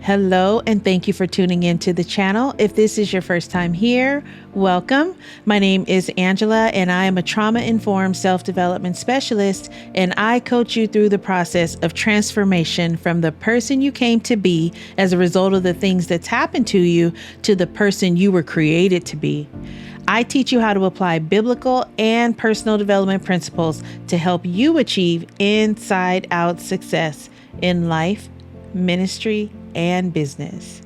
Hello, and thank you for tuning into the channel. If this is your first time here, welcome. My name is Angela, and I am a trauma-informed self-development specialist, and I coach you through the process of transformation from the person you came to be as a result of the things that's happened to you to the person you were created to be. I teach you how to apply biblical and personal development principles to help you achieve inside-out success in life, ministry, and business.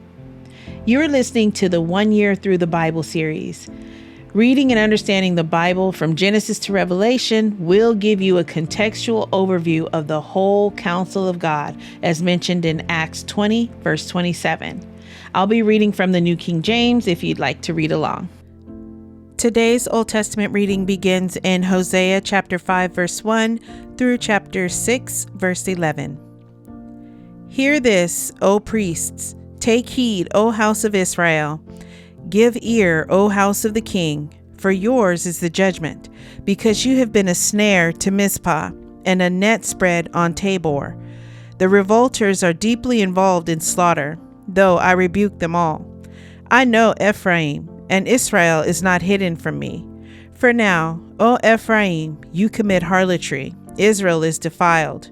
You're listening to the 1 Year Through the Bible series. Reading and understanding the Bible from Genesis to Revelation will give you a contextual overview of the whole counsel of God, as mentioned in Acts 20, verse 27. I'll be reading from the New King James if you'd like to read along. Today's Old Testament reading begins in Hosea chapter 5, verse 1 through chapter 6, verse 11. Hear this, O priests, take heed, O house of Israel. Give ear, O house of the king, for yours is the judgment, because you have been a snare to Mizpah and a net spread on Tabor. The revolters are deeply involved in slaughter, though I rebuke them all. I know Ephraim, and Israel is not hidden from me. For now, O Ephraim, you commit harlotry, Israel is defiled.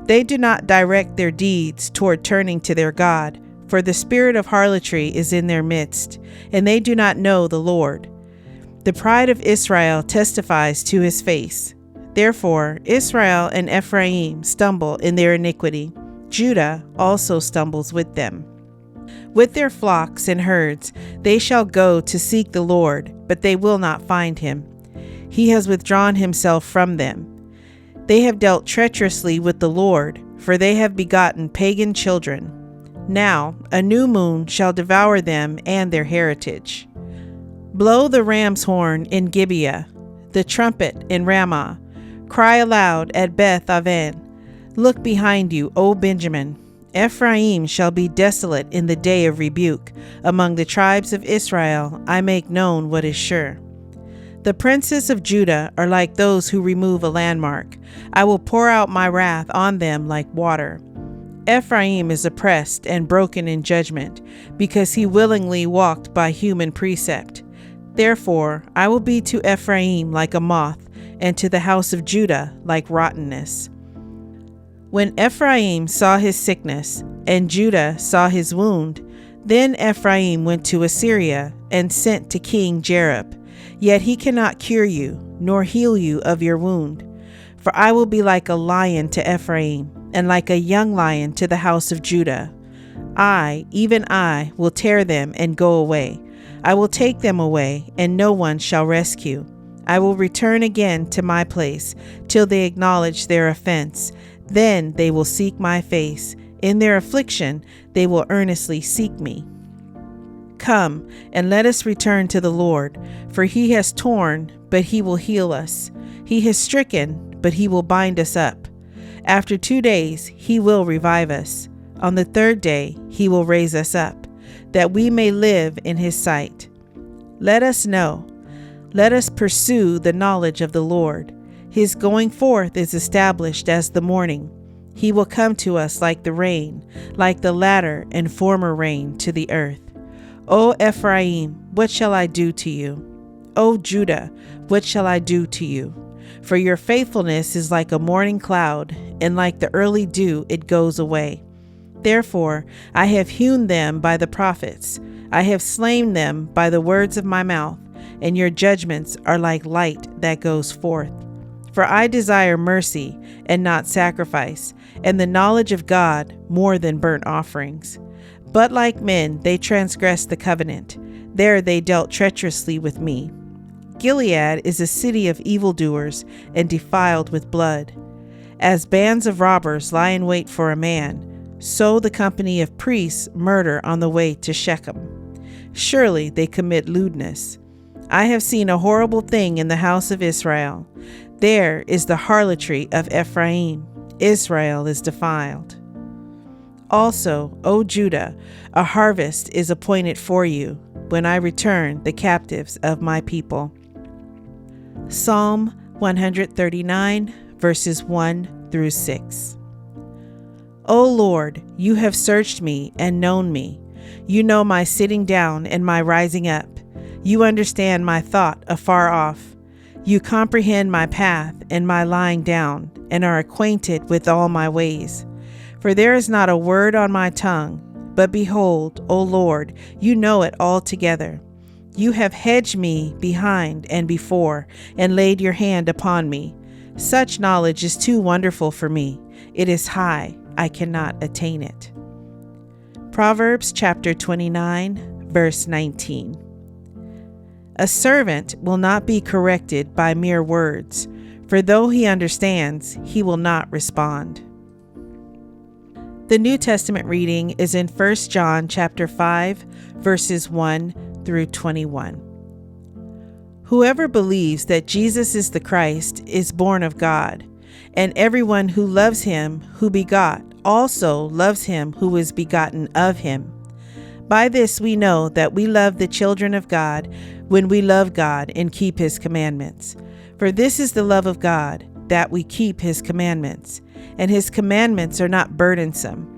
They do not direct their deeds toward turning to their God, for the spirit of harlotry is in their midst, and they do not know the Lord. The pride of Israel testifies to his face. Therefore, Israel and Ephraim stumble in their iniquity. Judah also stumbles with them. With their flocks and herds, they shall go to seek the Lord, but they will not find him. He has withdrawn himself from them. They have dealt treacherously with the Lord, for they have begotten pagan children. Now a new moon shall devour them and their heritage. Blow the ram's horn in Gibeah, the trumpet in Ramah. Cry aloud at Beth Aven. Look behind you, O Benjamin. Ephraim shall be desolate in the day of rebuke. Among the tribes of Israel I make known what is sure. The princes of Judah are like those who remove a landmark. I will pour out my wrath on them like water. Ephraim is oppressed and broken in judgment, because he willingly walked by human precept. Therefore, I will be to Ephraim like a moth, and to the house of Judah like rottenness. When Ephraim saw his sickness, and Judah saw his wound, then Ephraim went to Assyria and sent to King Jareb. Yet he cannot cure you, nor heal you of your wound. For I will be like a lion to Ephraim, and like a young lion to the house of Judah. I, even I, will tear them and go away. I will take them away, and no one shall rescue. I will return again to my place, till they acknowledge their offense. Then they will seek my face. In their affliction they will earnestly seek me. Come, and let us return to the Lord, for he has torn, but he will heal us. He has stricken, but he will bind us up. After 2 days he will revive us. On the third day he will raise us up, that we may live in his sight. Let us know. Let us pursue the knowledge of the Lord. His going forth is established as the morning. He will come to us like the rain, like the latter and former rain to the earth. O Ephraim, what shall I do to you? O Judah, what shall I do to you? For your faithfulness is like a morning cloud, and like the early dew it goes away. Therefore I have hewn them by the prophets. I have slain them by the words of my mouth, and your judgments are like light that goes forth. For I desire mercy and not sacrifice, and the knowledge of God more than burnt offerings. But like men, they transgressed the covenant. There they dealt treacherously with me. Gilead is a city of evildoers and defiled with blood. As bands of robbers lie in wait for a man, so the company of priests murder on the way to Shechem. Surely they commit lewdness. I have seen a horrible thing in the house of Israel. There is the harlotry of Ephraim. Israel is defiled. Also, O Judah, a harvest is appointed for you, when I return the captives of my people. Psalm 139, verses 1 through 6. O Lord, you have searched me and known me. You know my sitting down and my rising up. You understand my thought afar off. You comprehend my path and my lying down, and are acquainted with all my ways. For there is not a word on my tongue, but behold, O Lord, you know it altogether. You have hedged me behind and before, and laid your hand upon me. Such knowledge is too wonderful for me. It is high, I cannot attain it. Proverbs chapter 29, verse 19. A servant will not be corrected by mere words, for though he understands, he will not respond. The New Testament reading is in 1 John chapter 5, verses 1 through 21. Whoever believes that Jesus is the Christ is born of God, and everyone who loves him who begot also loves him who is begotten of him. By this we know that we love the children of God, when we love God and keep his commandments. For this is the love of God, that we keep his commandments, and his commandments are not burdensome.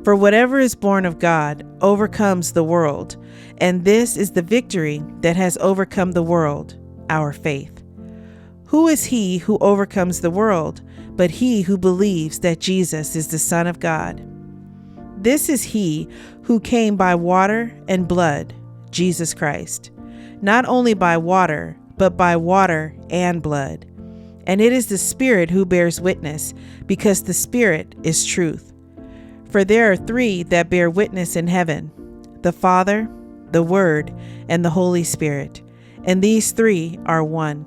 For whatever is born of God overcomes the world, and this is the victory that has overcome the world, our faith. Who is he who overcomes the world, but he who believes that Jesus is the Son of God? This is he who came by water and blood, Jesus Christ, not only by water, but by water and blood. And it is the Spirit who bears witness, because the Spirit is truth. For there are three that bear witness in heaven, the Father, the Word, and the Holy Spirit, and these three are one.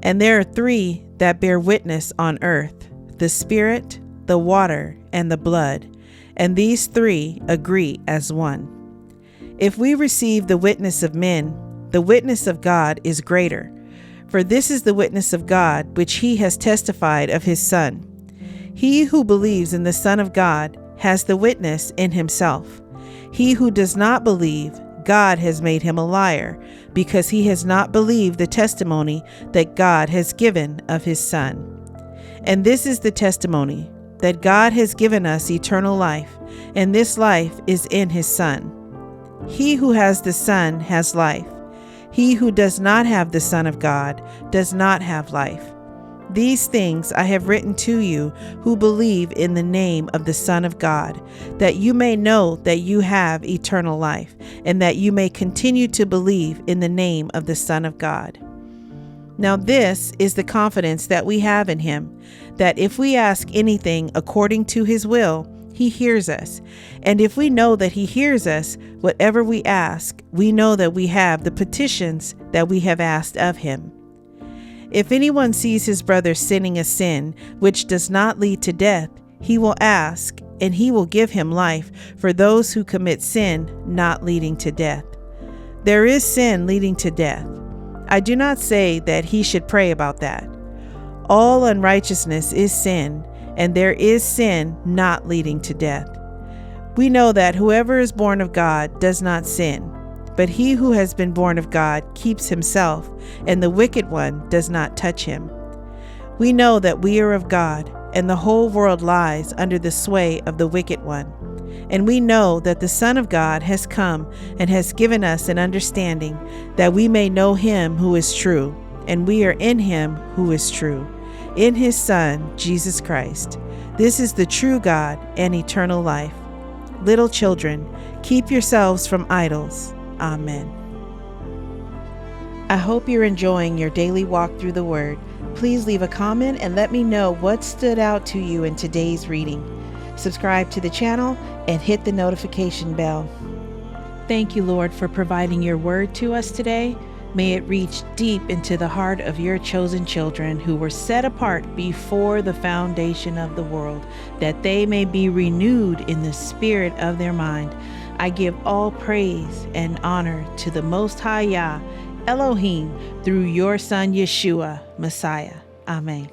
And there are three that bear witness on earth, the Spirit, the water, and the blood, and these three agree as one. If we receive the witness of men, the witness of God is greater. For this is the witness of God which he has testified of his Son. He who believes in the Son of God has the witness in himself. He who does not believe, God has made him a liar, because he has not believed the testimony that God has given of his Son. And this is the testimony, that God has given us eternal life, and this life is in his Son. He who has the Son has life. He who does not have the Son of God does not have life. These things I have written to you who believe in the name of the Son of God, that you may know that you have eternal life, and that you may continue to believe in the name of the Son of God. Now this is the confidence that we have in him, that if we ask anything according to his will, he hears us. And if we know that he hears us, whatever we ask, we know that we have the petitions that we have asked of him. If anyone sees his brother sinning a sin which does not lead to death, he will ask, and he will give him life for those who commit sin not leading to death. There is sin leading to death. I do not say that he should pray about that. All unrighteousness is sin, and there is sin not leading to death. We know that whoever is born of God does not sin, but he who has been born of God keeps himself, and the wicked one does not touch him. We know that we are of God, and the whole world lies under the sway of the wicked one. And we know that the Son of God has come and has given us an understanding, that we may know him who is true, and we are in him who is true, in his Son, Jesus Christ. This is the true God and eternal life. Little children, keep yourselves from idols. Amen. I hope you're enjoying your daily walk through the Word. Please leave a comment and let me know what stood out to you in today's reading. Subscribe to the channel and hit the notification bell. Thank you, Lord, for providing your word to us today. May it reach deep into the heart of your chosen children who were set apart before the foundation of the world, that they may be renewed in the spirit of their mind. I give all praise and honor to the Most High Yah, Elohim, through your Son Yeshua, Messiah. Amen.